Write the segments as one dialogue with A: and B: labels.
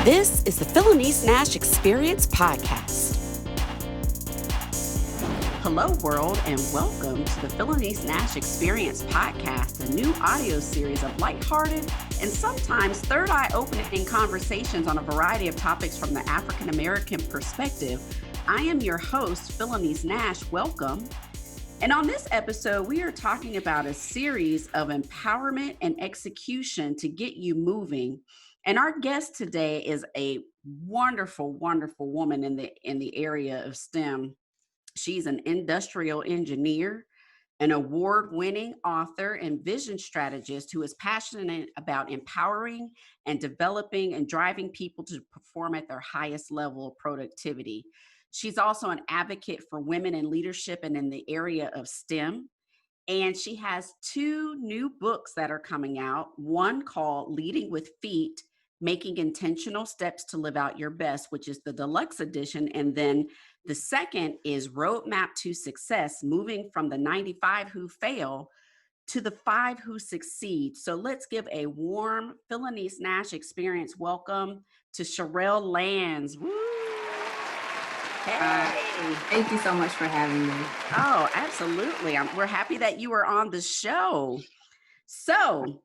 A: This is the Phylanice Nashe Experience podcast. Hello, world, and welcome to the Phylanice Nashe Experience podcast, a new audio series of lighthearted and sometimes third eye opening conversations on a variety of topics from the African American perspective. I am your host, Phylanice Nashe. Welcome. And on this episode, we are talking about a series of empowerment and execution to get you moving. And our guest today is a wonderful, wonderful woman in the area of STEM. She's an industrial engineer, an award-winning author and vision strategist who is passionate about empowering and developing and driving people to perform at their highest level of productivity. She's also an advocate for women in leadership and in the area of STEM. And she has two new books that are coming out, one called Leading with Feet, Making Intentional Steps to Live Out Your Best, which is the deluxe edition. And then the second is Roadmap to Success, moving from the 95 who fail to the 5 who succeed. So let's give a warm Phylanice Nashe Experience welcome to Charelle Lans. Woo! Hey.
B: Thank you so much for having me.
A: Oh, absolutely. We're happy that you were on the show. So,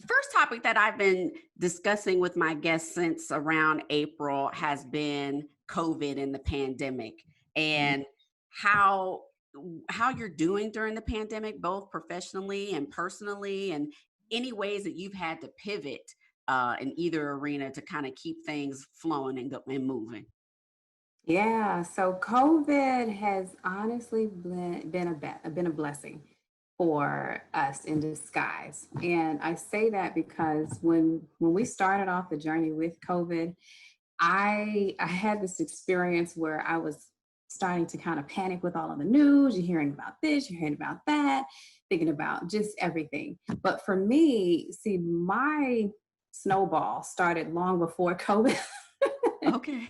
A: first topic that I've been discussing with my guests since around April has been COVID and the pandemic and how you're doing during the pandemic, both professionally and personally, and any ways that you've had to pivot in either arena to kind of keep things flowing and moving.
B: Yeah, so COVID has honestly been a blessing for us in disguise. And I say that because when we started off the journey with COVID, I had this experience where I was starting to kind of panic with all of the news. You're hearing about this, you're hearing about that, thinking about just everything. But for me, see, my snowball started long before COVID.
A: Okay.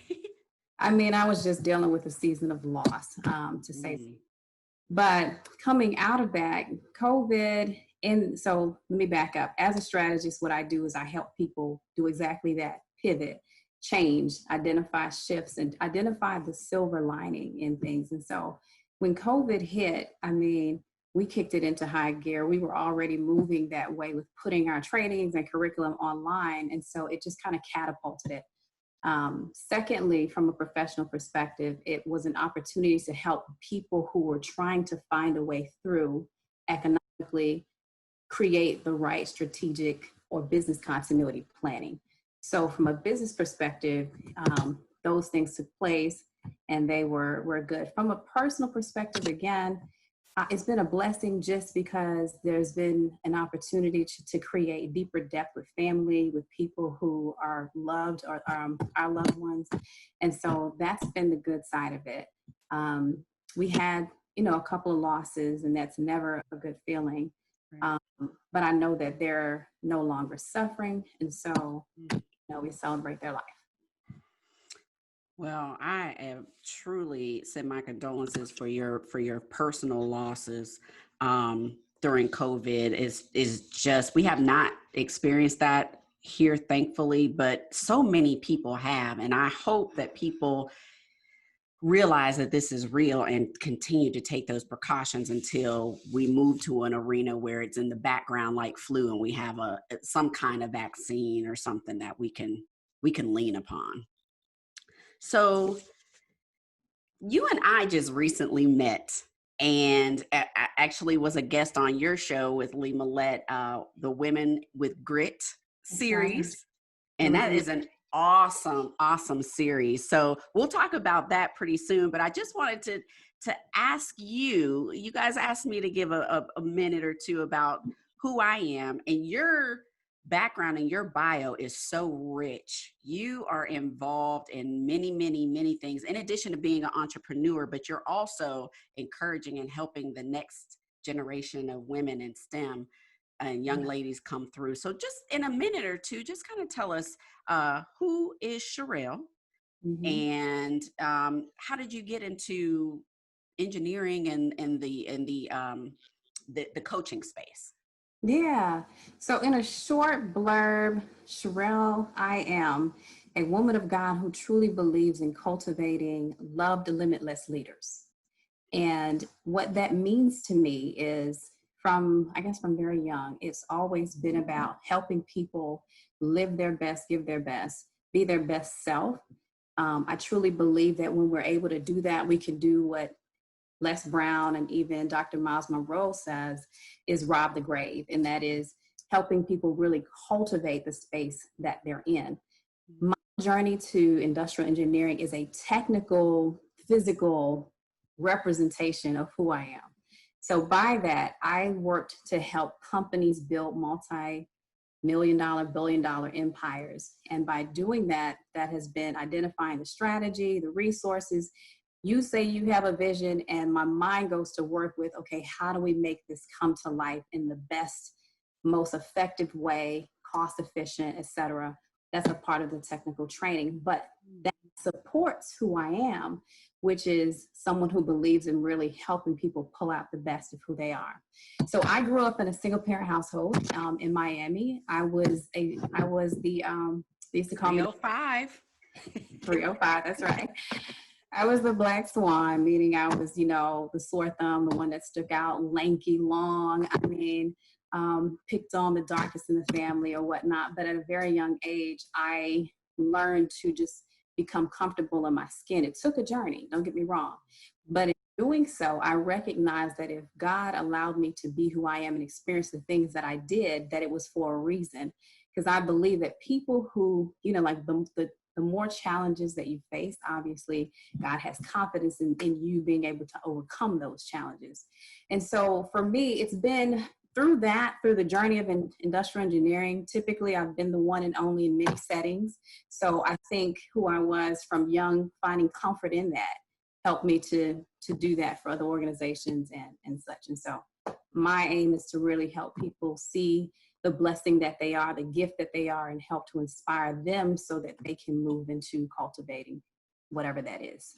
B: I mean, I was just dealing with a season of loss, to say. But coming out of that, COVID, and so let me back up. As a strategist, what I do is I help people do exactly that: pivot, change, identify shifts, and identify the silver lining in things. And so when COVID hit, I mean, we kicked it into high gear. We were already moving that way with putting our trainings and curriculum online. And so it just kind of catapulted it. Secondly, from a professional perspective, it was an opportunity to help people who were trying to find a way through economically, create the right strategic or business continuity planning. So from a business perspective, those things took place and they were good. From a personal perspective, again, it's been a blessing just because there's been an opportunity to create deeper depth with family, with people who are loved or our loved ones. And so that's been the good side of it. We had, a couple of losses, and that's never a good feeling.
A: Right.
B: But I know that they're no longer suffering. And so, we celebrate their life.
A: Well, I have truly send my condolences for your personal losses during COVID. Is just, we have not experienced that here, thankfully, but so many people have, and I hope that people realize that this is real and continue to take those precautions until we move to an arena where it's in the background like flu, and we have some kind of vaccine or something that we can lean upon. So you and I just recently met, and I actually was a guest on your show with Lee Millette, the Women with Grit series. And that is an awesome, awesome series. So we'll talk about that pretty soon. But I just wanted to ask you, you guys asked me to give a minute or two about who I am, and your background and your bio is so rich. You are involved in many, many, many things, in addition to being an entrepreneur, but you're also encouraging and helping the next generation of women in STEM and young ladies come through. So just in a minute or two, just kind of tell us who is Charelle, and how did you get into engineering and the coaching space?
B: Yeah. So in a short blurb, Charelle, I am a woman of God who truly believes in cultivating loved limitless leaders. And what that means to me is I guess from very young, it's always been about helping people live their best, give their best, be their best self. I truly believe that when we're able to do that, we can do what Les Brown and even Dr. Miles Monroe says is rob the grave. And that is helping people really cultivate the space that they're in. My journey to industrial engineering is a technical, physical representation of who I am. So by that, I worked to help companies build multi-million-dollar, billion-dollar empires. And by doing that, that has been identifying the strategy, the resources. You say you have a vision, and my mind goes to work with, okay, how do we make this come to life in the best, most effective way, cost efficient, et cetera. That's a part of the technical training, but that supports who I am, which is someone who believes in really helping people pull out the best of who they are. So I grew up in a single parent household in Miami. I was the, they used to call me
A: 305.
B: 305, that's right. I was the black swan, meaning I was, the sore thumb, the one that stuck out, lanky, long. I mean, picked on the darkest in the family or whatnot. But at a very young age, I learned to just become comfortable in my skin. It took a journey, don't get me wrong. But in doing so, I recognized that if God allowed me to be who I am and experience the things that I did, that it was for a reason. Because I believe that people who, like the more challenges that you face, obviously, God has confidence in you being able to overcome those challenges. And so for me, it's been through the journey of industrial engineering. Typically, I've been the one and only in many settings. So I think who I was from young, finding comfort in that, helped me to do that for other organizations and such. And so my aim is to really help people see the blessing that they are, the gift that they are, and help to inspire them so that they can move into cultivating whatever that is.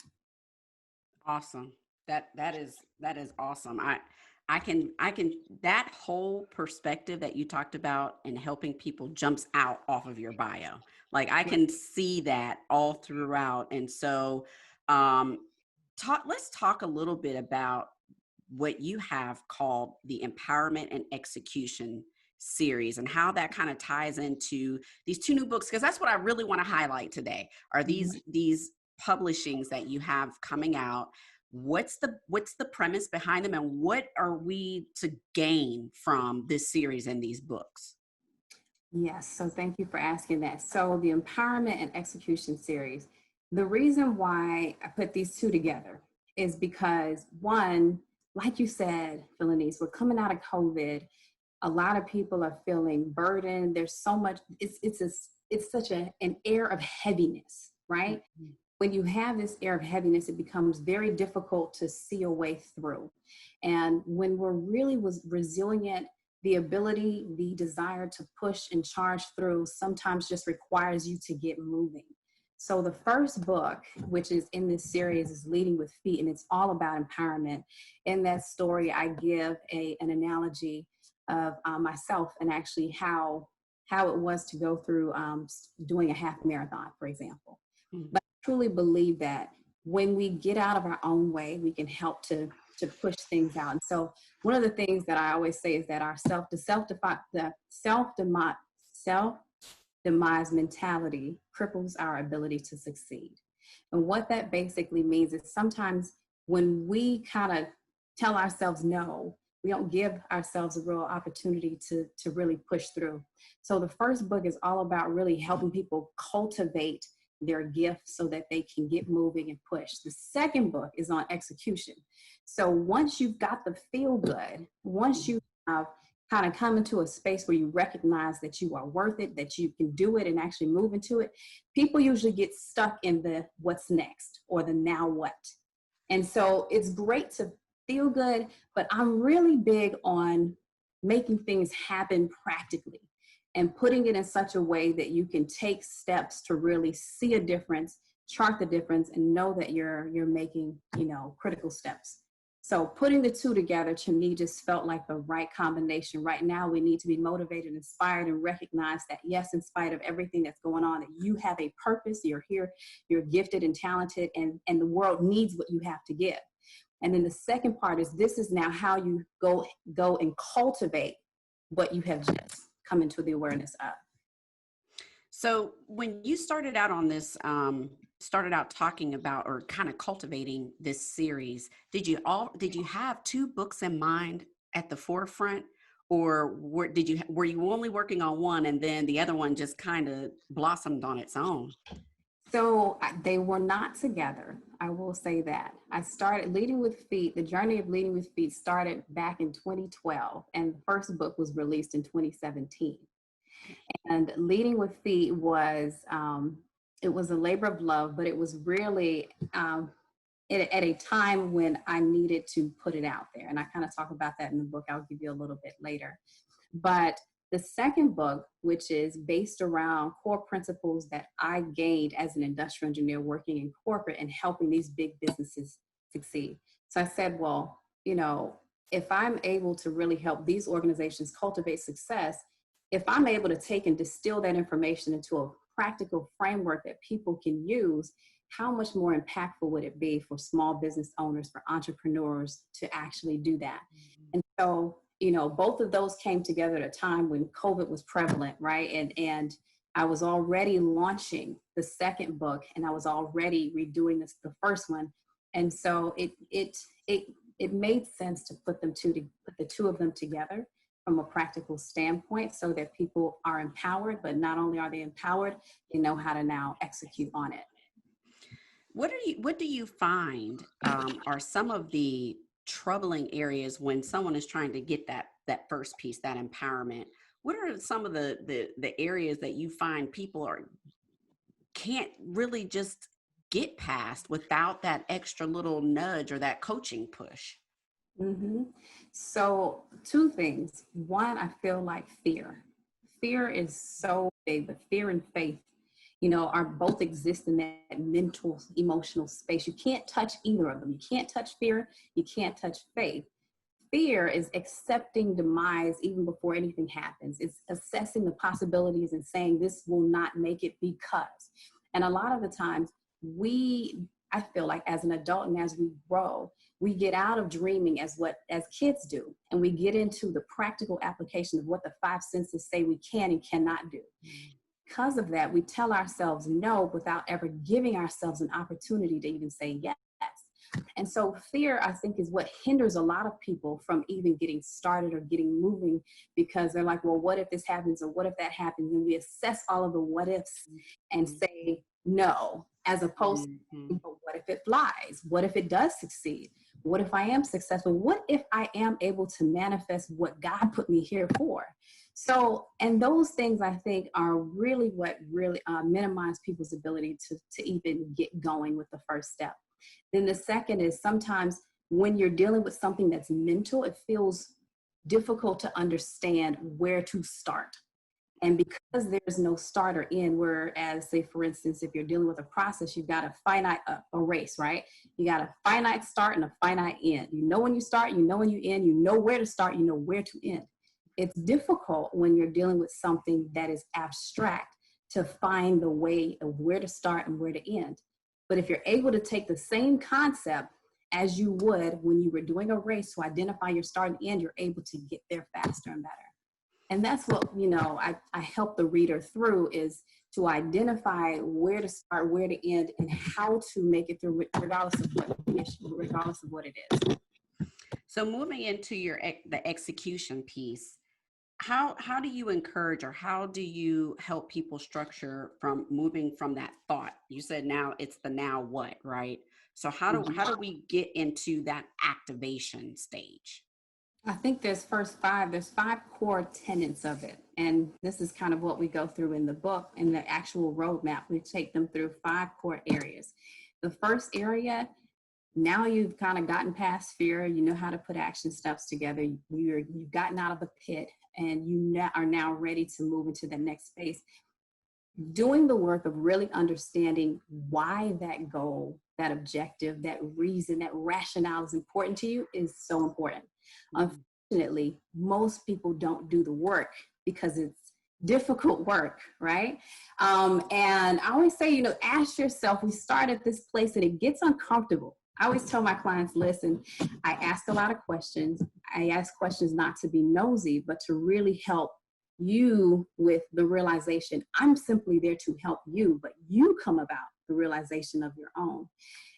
A: Awesome. That is awesome. I can that whole perspective that you talked about and helping people jumps out off of your bio. Like I can see that all throughout. And so let's talk a little bit about what you have called the Empowerment and Execution series and how that kind of ties into these two new books, because that's what I really want to highlight today are these publishings that you have coming out. What's the premise behind them, and what are we to gain from this series and these books?
B: Yes, so thank you for asking that. So the Empowerment and Execution series, the reason why I put these two together is because, one, like you said, Phylanice, we're coming out of COVID. A lot of people are feeling burdened. There's so much, it's such an air of heaviness, right? Mm-hmm. When you have this air of heaviness, it becomes very difficult to see a way through. And when we're really resilient, the ability, the desire to push and charge through sometimes just requires you to get moving. So the first book, which is in this series, is Leading with Feet, and it's all about empowerment. In that story, I give an analogy of myself and actually how it was to go through doing a half marathon, for example. Mm-hmm. But I truly believe that when we get out of our own way, we can help to push things out. And so one of the things that I always say is that our self-demise mentality cripples our ability to succeed. And what that basically means is sometimes when we kind of tell ourselves no, we don't give ourselves a real opportunity to really push through. So the first book is all about really helping people cultivate their gifts so that they can get moving and push. The second book is on execution. So once you've got the feel good, once you have kind of come into a space where you recognize that you are worth it, that you can do it and actually move into it, people usually get stuck in the what's next or the now what. And so it's great to feel good, but I'm really big on making things happen practically and putting it in such a way that you can take steps to really see a difference, chart the difference, and know that you're making, critical steps. So putting the two together to me just felt like the right combination. Right now, we need to be motivated, inspired, and recognize that, yes, in spite of everything that's going on, that you have a purpose, you're here, you're gifted and talented, and the world needs what you have to give. And then the second part is, this is now how you go and cultivate what you have just come into the awareness of.
A: So when you started out on this, started out talking about or kind of cultivating this series, did you have two books in mind at the forefront, or were you only working on one and then the other one just kind of blossomed on its own?
B: So they were not together. I will say that. I started Leading with Feet. The journey of Leading with Feet started back in 2012, and the first book was released in 2017. And Leading with Feet was, it was a labor of love, but it was really at a time when I needed to put it out there. And I kind of talk about that in the book. I'll give you a little bit later. But the second book, which is based around core principles that I gained as an industrial engineer working in corporate and helping these big businesses succeed. So I said, well, you know, if I'm able to really help these organizations cultivate success, if I'm able to take and distill that information into a practical framework that people can use, how much more impactful would it be for small business owners, for entrepreneurs to actually do that? Mm-hmm. And so, you know, both of those came together at a time when COVID was prevalent, right? And I was already launching the second book, and I was already redoing the first one. And so it made sense to put the two of them together from a practical standpoint, so that people are empowered, but not only are they empowered, they know how to now execute on it.
A: What do you find are some of the troubling areas when someone is trying to get that first piece, that empowerment? What are some of the areas that you find people can't really just get past without that extra little nudge or that coaching push?
B: Mm-hmm. So two things. One, I feel like fear. Fear is so big, but fear and faith, you know, are both exist in that mental, emotional space. You can't touch either of them. You can't touch fear. You can't touch faith. Fear is accepting demise even before anything happens. It's assessing the possibilities and saying this will not make it because. And a lot of the times I feel like as an adult and as we grow, we get out of dreaming as kids do, and we get into the practical application of what the five senses say we can and cannot do. Because of that, we tell ourselves no without ever giving ourselves an opportunity to even say yes. And so fear, I think, is what hinders a lot of people from even getting started or getting moving, because they're like, well, what if this happens, or what if that happens? And we assess all of the what ifs and say no, as opposed to, but what if it flies? What if it does succeed? What if I am successful? What if I am able to manifest what God put me here for? So, and those things I think are really what really minimize people's ability to even get going with the first step. Then the second is, sometimes when you're dealing with something that's mental, it feels difficult to understand where to start. And because there's no starter in, whereas, say, for instance, if you're dealing with a process, you've got a race, right? You got a finite start and a finite end. You know when you start, you know when you end, you know where to start, you know where to end. It's difficult when you're dealing with something that is abstract to find the way of where to start and where to end. But if you're able to take the same concept as you would when you were doing a race to identify your start and end, you're able to get there faster and better. And that's what, you know, I help the reader through, is to identify where to start, where to end, and how to make it through, regardless of what the issue, regardless of what it is.
A: So moving into the execution piece, how do you encourage, or how do you help people structure from moving from that thought? You said now it's the now what, right? So how do we get into that activation stage?
B: I think there's five core tenets of it. And this is kind of what we go through in the book. In the actual roadmap, we take them through 5 core areas. The first area, now you've kind of gotten past fear, you know how to put action steps together, you've gotten out of the pit, and you are now ready to move into the next space. doing the work of really understanding why that goal, that objective, that reason, that rationale is important to you is so important. Unfortunately, most people don't do the work because it's difficult work, right? And I always say, ask yourself, we start at this place and it gets uncomfortable. I always tell my clients, listen, I ask a lot of questions. I ask questions not to be nosy, but to really help you with the realization. I'm simply there to help you, but you come about the realization of your own.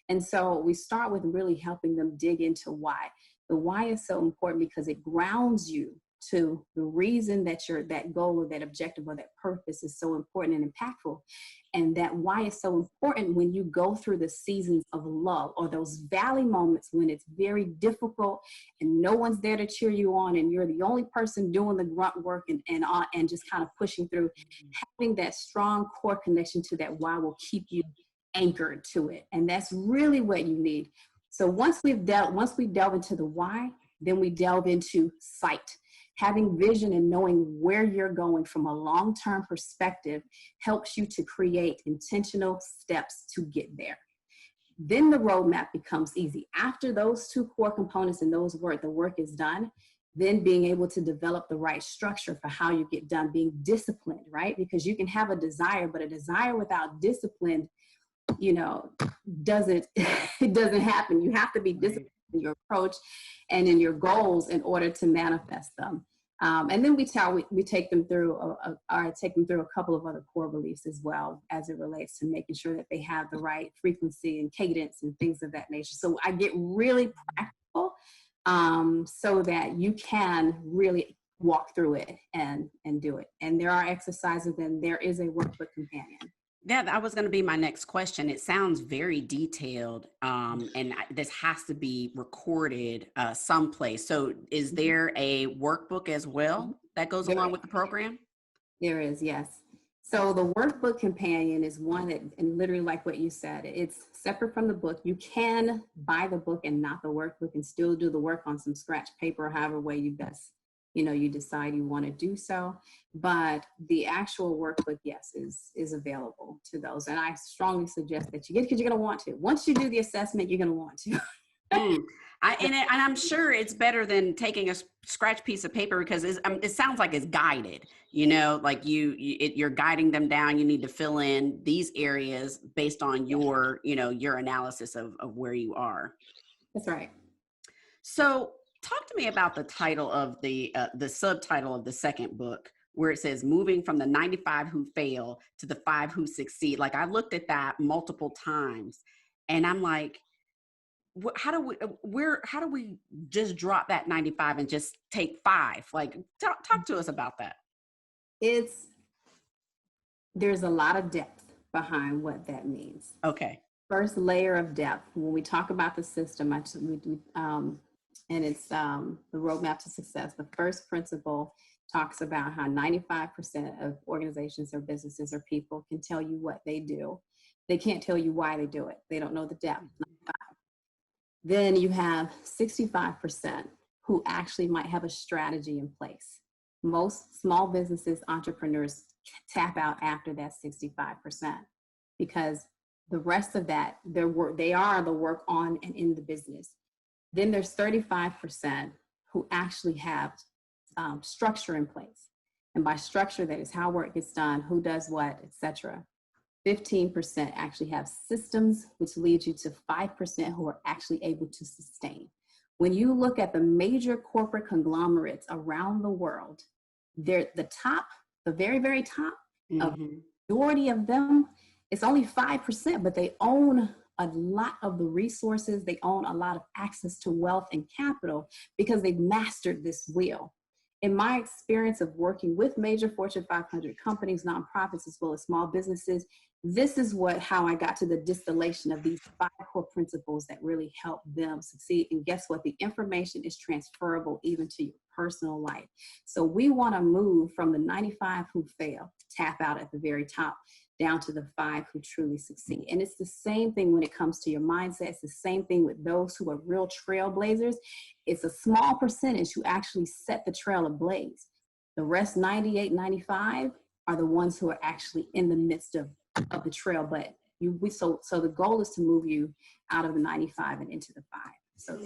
B: And so we start with really helping them dig into why. The why is so important because it grounds you to the reason that that goal or that objective or that purpose is so important and impactful. And that why is so important when you go through the seasons of lull or those valley moments when it's very difficult and no one's there to cheer you on and you're the only person doing the grunt work and just kind of pushing through. Having that strong core connection to that why will keep you anchored to it. And that's really what you need. So once we delve into the why, then we delve into sight. Having vision and knowing where you're going from a long-term perspective helps you to create intentional steps to get there. Then the roadmap becomes easy. After those two core components and the work is done, then being able to develop the right structure for how you get done, being disciplined, right? Because you can have a desire, but a desire without discipline, doesn't happen. You have to be disciplined in your approach and in your goals in order to manifest them. And then we take them through a couple of other core beliefs as well as it relates to making sure that they have the right frequency and cadence and things of that nature. So I get really practical so that you can really walk through it and do it. And there are exercises and there is a workbook companion.
A: Yeah, that was going to be my next question. It sounds very detailed, and this has to be recorded someplace. So is there a workbook as well that goes along with the program?
B: There is, yes. So the workbook companion is one that, and literally like what you said, it's separate from the book. You can buy the book and not the workbook and still do the work on some scratch paper, however way you best you decide you want to do so. But the actual workbook, yes, is available to those. And I strongly suggest that you get it because you're going to want to. Once you do the assessment, you're going to want to.
A: And I'm sure it's better than taking a scratch piece of paper because it sounds like it's guided, like you're guiding them down. You need to fill in these areas based on your analysis of where you are.
B: That's right.
A: So talk to me about the title of the subtitle of the second book, where it says moving from the 95 who fail to the 5 who succeed. Like I looked at that multiple times and I'm like, how do we just drop that 95 and just take 5? Like talk to us about that.
B: There's a lot of depth behind what that means.
A: Okay.
B: First layer of depth, when we talk about the system, and it's the roadmap to success. The first principle talks about how 95% of organizations or businesses or people can tell you what they do. They can't tell you why they do it. They don't know the depth. 95. Then you have 65% who actually might have a strategy in place. Most small businesses, entrepreneurs tap out after that 65% because the rest of that, they are the work on and in the business. Then there's 35% who actually have structure in place. And by structure, that is how work gets done, who does what, etc. 15% actually have systems, which leads you to 5% who are actually able to sustain. When you look at the major corporate conglomerates around the world, they're the very, very top, of the majority of them, it's only 5%, but they own a lot of the resources. They own a lot of access to wealth and capital because they've mastered this wheel. In my experience of working with major Fortune 500 companies, nonprofits, as well as small businesses, this is how I got to the distillation of these 5 core principles that really help them succeed. And guess what? The information is transferable even to your personal life. So we want to move from the 95 who fail, tap out at the very top, down to the 5 who truly succeed. And it's the same thing when it comes to your mindset. It's the same thing with those who are real trailblazers. It's a small percentage who actually set the trail ablaze. The rest, 98, 95, are the ones who are actually in the midst of the trail. But so the goal is to move you out of the 95 and into the 5. So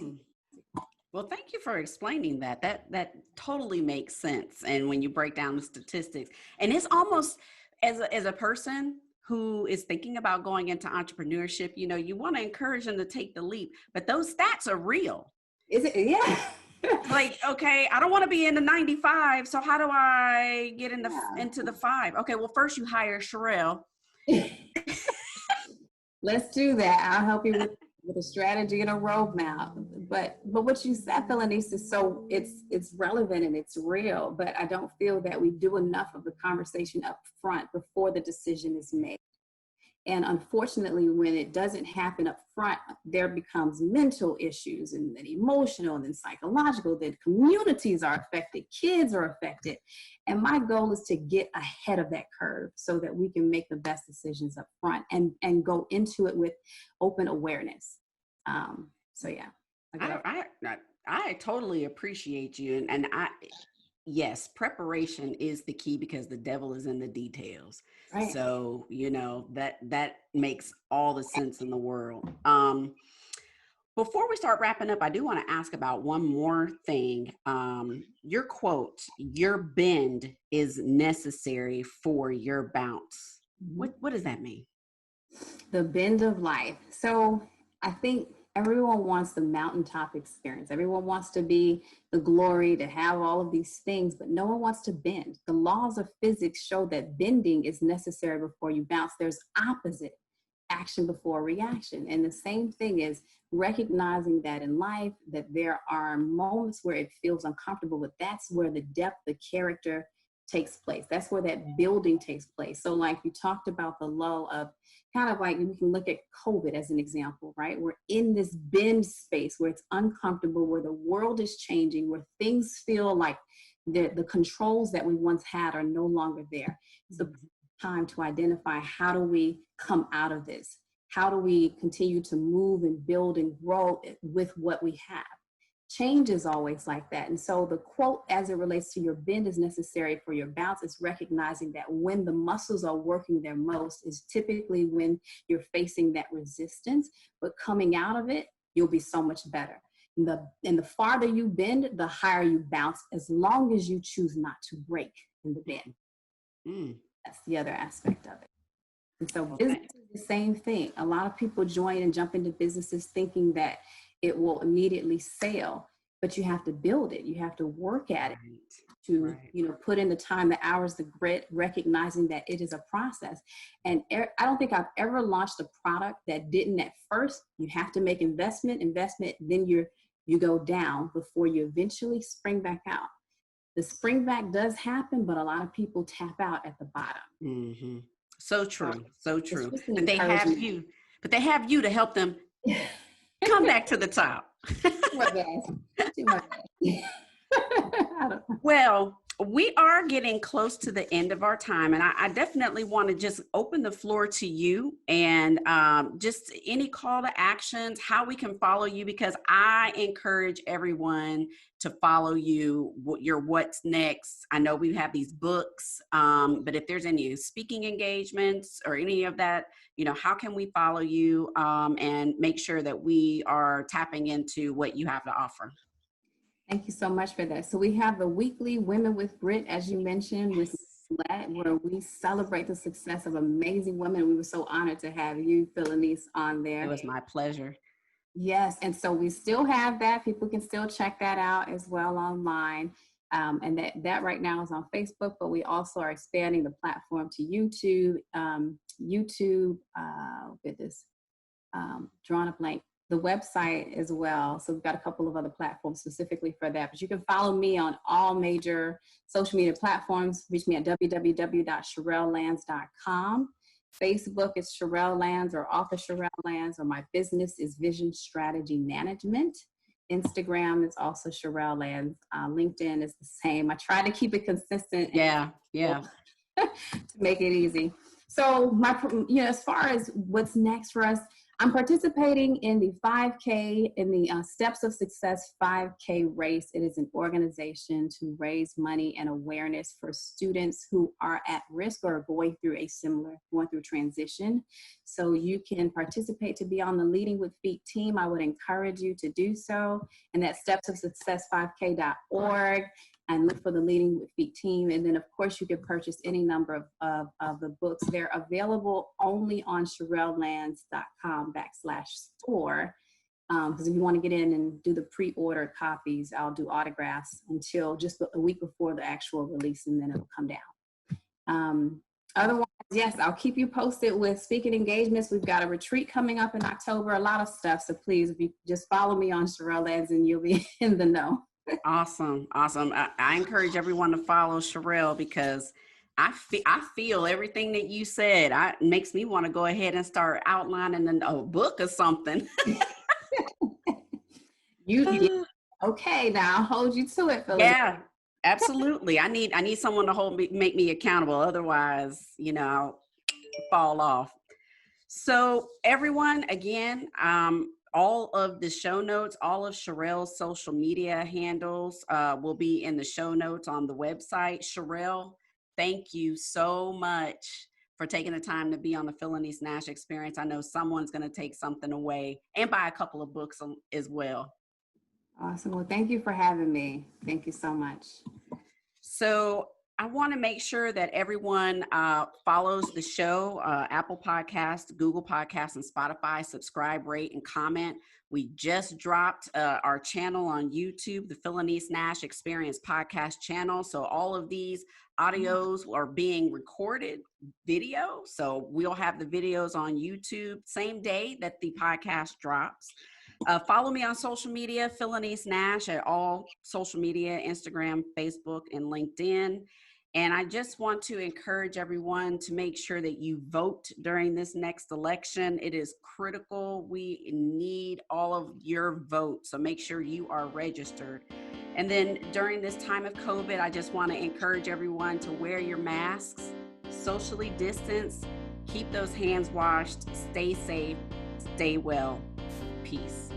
A: well, thank you for explaining that. That totally makes sense. And when you break down the statistics, and it's almost as a person who is thinking about going into entrepreneurship, you know, you want to encourage them to take the leap, but those stats are real.
B: Is it? Yeah.
A: Like, okay, I don't want to be in the 95. So how do I get into the 5? Okay, well, first you hire Charelle.
B: Let's do that. I'll help you with a strategy and a roadmap. But what you said, Phylanice, is so it's relevant and it's real. But I don't feel that we do enough of the conversation up front before the decision is made. And unfortunately, when it doesn't happen up front, there becomes mental issues and then emotional and then psychological, then communities are affected, kids are affected. And my goal is to get ahead of that curve so that we can make the best decisions up front and go into it with open awareness. So yeah.
A: I totally appreciate you. And yes, preparation is the key because the devil is in the details. Right. So, you know, that makes all the sense in the world. Before we start wrapping up, I do want to ask about one more thing. Your quote, your bend is necessary for your bounce. What does that mean?
B: The bend of life. So I think everyone wants the mountaintop experience. Everyone wants to be the glory, to have all of these things, but no one wants to bend. The laws of physics show that bending is necessary before you bounce. There's opposite action before reaction. And the same thing is recognizing that in life, that there are moments where it feels uncomfortable, but that's where the depth, the character takes place. That's where that building takes place. So like you talked about the lull of kind of like, we can look at COVID as an example, right? We're in this bend space where it's uncomfortable, where the world is changing, where things feel like the controls that we once had are no longer there. It's the time to identify, how do we come out of this? How do we continue to move and build and grow with what we have? Change is always like that. And so the quote, as it relates to your bend is necessary for your bounce, is recognizing that when the muscles are working their most is typically when you're facing that resistance, but coming out of it, you'll be so much better. And the farther you bend, the higher you bounce, as long as you choose not to break in the bend. That's the other aspect of it. And so business is the same thing. A lot of people join and jump into businesses thinking that it will immediately sell, but you have to build it. You have to work at it to, you know, put in the time, the hours, the grit, recognizing that it is a process. And I don't think I've ever launched a product that didn't at first. You have to make investment, then you go down before you eventually spring back out. The spring back does happen, but a lot of people tap out at the bottom.
A: Mm-hmm. So true. So true. But they have you to help them come back to the top. Well, we are getting close to the end of our time, and I definitely want to just open the floor to you and just any call to actions, how we can follow you, because I encourage everyone to follow you, your what's next. I know we have these books, but if there's any speaking engagements or any of that, you know, how can we follow you and make sure that we are tapping into what you have to offer?
B: Thank you so much for that. So we have the weekly Women with Grit, as you mentioned, with where we celebrate the success of amazing women. We were so honored to have you, Phylanice, on there.
A: It was my pleasure.
B: Yes, and so we still have that. People can still check that out as well online. And that right now is on Facebook, but we also are expanding the platform to YouTube, drawing a blank, the website as well. So we've got a couple of other platforms specifically for that, but you can follow me on all major social media platforms. Reach me at www.charellelans.com. Facebook is Charelle Lans or author Charelle Lans, or my business is Vision Strategy Management. Instagram is also Charelle Lans. LinkedIn is the same. I try to keep it consistent.
A: Yeah.
B: To make it easy. So as far as what's next for us, I'm participating in the 5K, in the Steps of Success 5K race. It is an organization to raise money and awareness for students who are at risk or going through transition. So you can participate to be on the Leading with Feet team. I would encourage you to do so. And that's stepsofsuccess5k.org. And look for the Leading with Feet team. And then, of course, you can purchase any number of the books. They're available only on charellelans.com/store. Because if you want to get in and do the pre-order copies, I'll do autographs until just a week before the actual release, and then it'll come down. Otherwise, yes, I'll keep you posted with speaking engagements. We've got a retreat coming up in October, a lot of stuff. So please, if you just follow me on Charelle Lans and you'll be in the know.
A: Awesome. I encourage everyone to follow Charelle because I feel everything that you said. It makes me want to go ahead and start outlining a book or something.
B: Okay, now I'll hold you to it, Phyllis.
A: Yeah, absolutely. I need someone to make me accountable. Otherwise, I'll fall off. So everyone, again, all of the show notes, all of Charelle's social media handles will be in the show notes on the website. Charelle, thank you so much for taking the time to be on the Phylanice Nashe Experience. I know someone's going to take something away and buy a couple of books as well.
B: Awesome. Well, thank you for having me. Thank you so much.
A: So I want to make sure that everyone follows the show, Apple Podcasts, Google Podcasts, and Spotify. Subscribe, rate, and comment. We just dropped our channel on YouTube, the Phylanice Nashe Experience podcast channel. So all of these audios are being recorded video. So we'll have the videos on YouTube same day that the podcast drops. Follow me on social media, Phylanice Nashe, at all social media, Instagram, Facebook, and LinkedIn. And I just want to encourage everyone to make sure that you vote during this next election. It is critical. We need all of your votes. So make sure you are registered. And then during this time of COVID, I just want to encourage everyone to wear your masks, socially distance, keep those hands washed, stay safe, stay well. Peace.